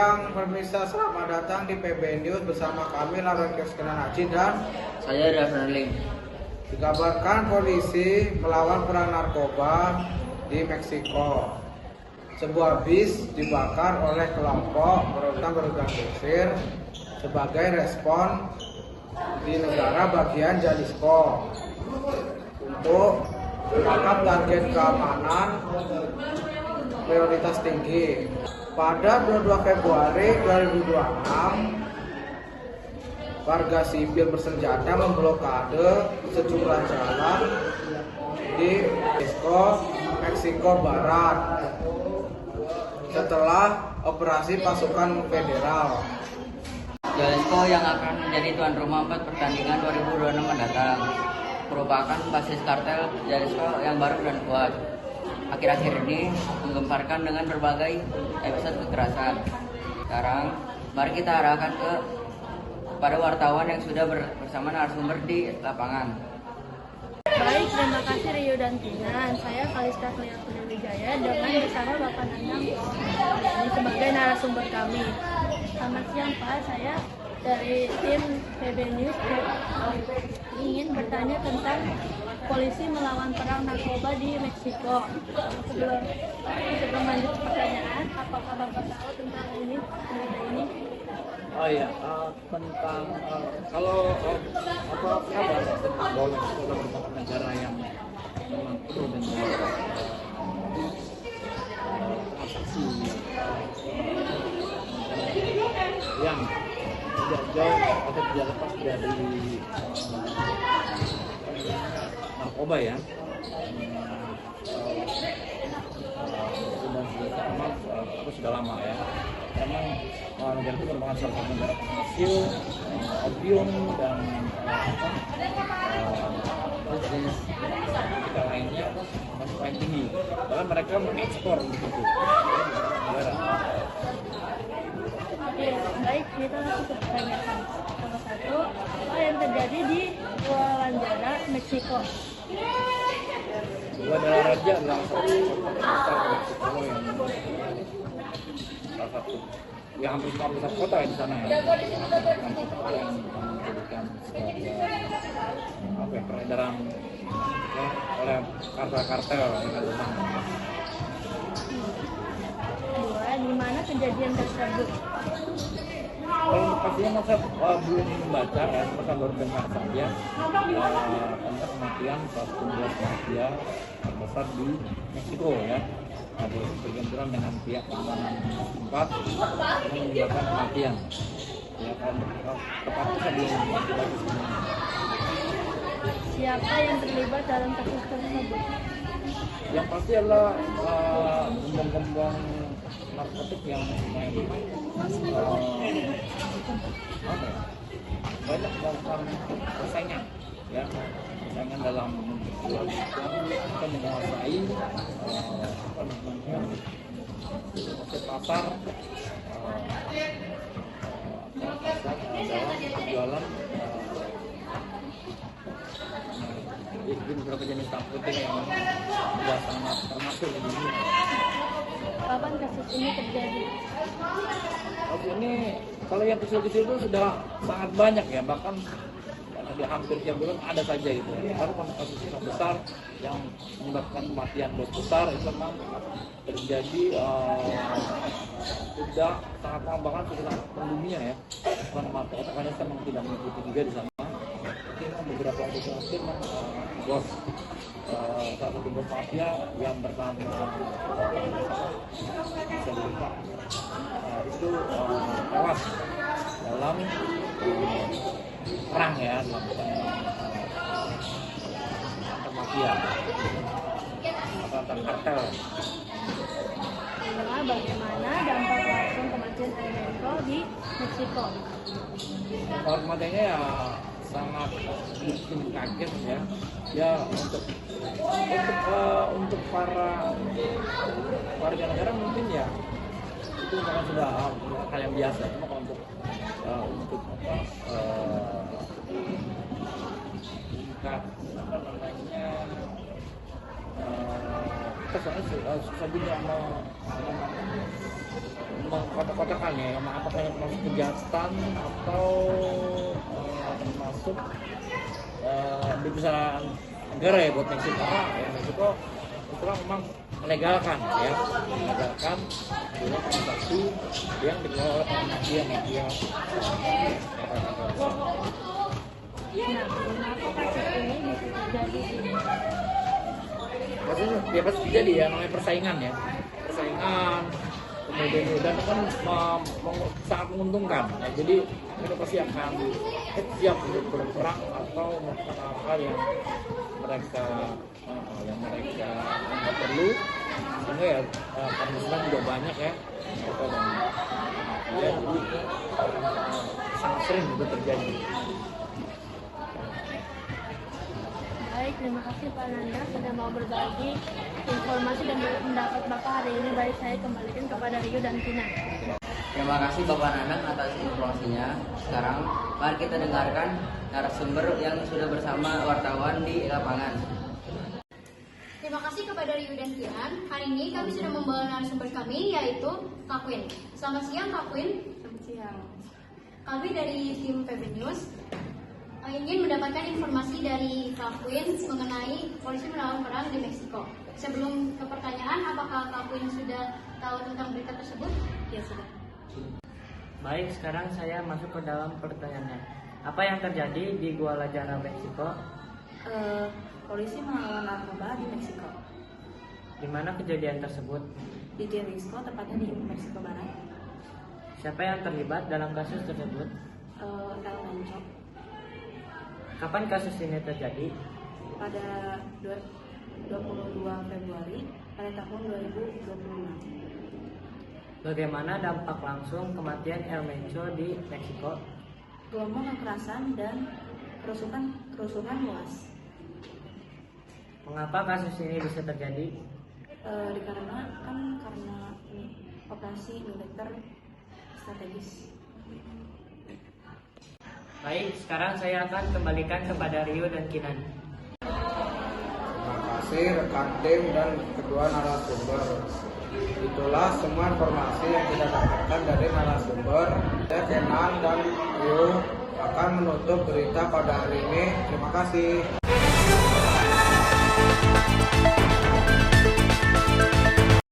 siang pemirsa, selamat datang di PB News bersama kami Lawan Keskinan Haji dan saya Raffi. Dikabarkan polisi melawan perang narkoba di Meksiko. Sebuah bis dibakar oleh kelompok berorganisir sebagai respon di negara bagian Jalisco untuk menangkap target keamanan prioritas tinggi. Pada 22 Februari 2026, warga sipil bersenjata memblokade sejumlah jalan di Meksiko Barat setelah operasi pasukan federal. Jalisco yang akan menjadi tuan rumah 4 pertandingan 2026 mendatang merupakan basis kartel Jalisco yang baru dan kuat. Akhir-akhir ini menggemparkan dengan berbagai episode kekerasan. Sekarang, mari kita arahkan kepada wartawan yang sudah bersama narasumber di lapangan. Baik, terima kasih Rio dan Tina. Saya Kalista Kliakuda Wijaya dengan bersama Bapak Nanang ini sebagai narasumber kami. Selamat siang Pak, saya dari tim PB News ingin bertanya tentang polisi melawan perang narkoba di Meksiko. Sebelum lanjut pertanyaan, apakah Bapak tahu tentang ini? Oh iya, tentang kalau apa kabar tentang bahwa Meksiko merupakan negara yang memang penuh dengan transaksi yang tidak jauh atau tidak lepas dari narkoba ya. Sudah lama ya. Memang negara itu merupakan salah satu negara penghasil opium dan jenis kita lainnya masih paling tinggi. Bahkan mereka mengekspor begitu negara. Baik, kita langsung ke pertanyaan. Nomor 1, apa yang terjadi di Guadalajara, Meksiko? Guadalajara adalah satu besar Meksiko yang salah satu yang hampir semua pusat kota di sana ya. Kota yang menjadikan sebagai peredaran ya, oleh kartel-kartel di sana. 2, di mana kejadian tersebut? Kalau untuk pastinya saya belum membaca ya, saya baru dengar saja tentang kematian satu buah mafia terbesar di Meksiko ya. Ada berbenturan dengan pihak keamanan tempat yang menyebabkan kematian. Ya, kalau tepatnya saya belum membaca semuanya. Siapa yang terlibat dalam kasus tersebut? Yang pasti adalah gembong-gembong narkotik yang main banyak melakukan persaingan ya, persaingan dalam kita menguasai pasar dalam penjualan beberapa jenis narkotika yang sudah sangat termasuk di dunia. Kapan kasus ini terjadi? Kasus ini kalau yang kecil-kecil itu sudah sangat banyak ya, bahkan hampir tiap bulan ada saja gitu. Baru kasus yang besar yang menyebabkan kematian besar itu memang terjadi sudah sangat lama, bahkan sudah mendunia ya. Bukan makanya saya memang tidak mengikuti juga di sana. Beberapa waktu terakhir bos salah satu bos mafia yang bernama itu tewas dalam perang ya, dalam antar mafia antar kartel. Bagaimana dampak langsung kematian Enrico di Meksiko? Kalau kematiannya ya sangat bikin kaget ya untuk para warga negara mungkin ya itu memang sudah hal yang biasa. Cuma kalau untuk tingkat kita soalnya susah juga mengkotak-kotakan ya, apakah ini termasuk kejahatan atau termasuk di perusahaan negara ya buat Meksiko, karena ya Meksiko itu kan memang melegalkan punya transaksi yang dikelola oleh media. Nah, kenapa kasus ini bisa terjadi sih? Maksudnya ya pasti jadi ya, namanya persaingan, kemudian dan kan sangat menguntungkan ya, jadi mereka pasti akan siap untuk berperang atau melakukan hal-hal yang mereka anggap perlu, sehingga ya karena sedang juga banyak ya mereka dan ya, jadi sangat sering itu terjadi. Baik, terima kasih Pak Nanda sudah mau berbagi informasi dan pendapat Bapak hari ini. Baik, saya kembalikan kepada Rio dan Tina. Terima kasih Bapak Nanang atas informasinya. Sekarang mari kita dengarkan narasumber yang sudah bersama wartawan di lapangan. Terima kasih kepada Rio dan Kian. Hari ini kami sudah membawa narasumber kami, yaitu Kak Queen. Selamat siang Kak Queen. Selamat siang. Kami dari tim PB News ingin mendapatkan informasi dari Kak Queen mengenai polisi melawan perang di Meksiko. Sebelum ke pertanyaan, apakah Kak Queen sudah tahu tentang berita tersebut? Ya sudah. Baik, sekarang saya masuk ke dalam pertanyaannya. Apa yang terjadi di Guadalajara, Meksiko? Polisi melawan narkoba di Meksiko. Di mana kejadian tersebut? Di Jalisco, tepatnya di Meksiko Barat. Siapa yang terlibat dalam kasus tersebut? El Mencho. Kapan kasus ini terjadi? Pada 22 Februari pada tahun 2026. Bagaimana dampak langsung kematian El Mencho di Meksiko? Gelombang kekerasan dan kerusuhan luas. Mengapa kasus ini bisa terjadi? Karena ini operasi militer strategis. Baik, sekarang saya akan kembalikan kepada Rio dan Kinan. Terima kasih rekan tim dan kedua narasumber. Itulah semua informasi yang kita dapatkan dari narasumber. Saya Kenan dan Rio akan menutup berita pada hari ini. Terima kasih.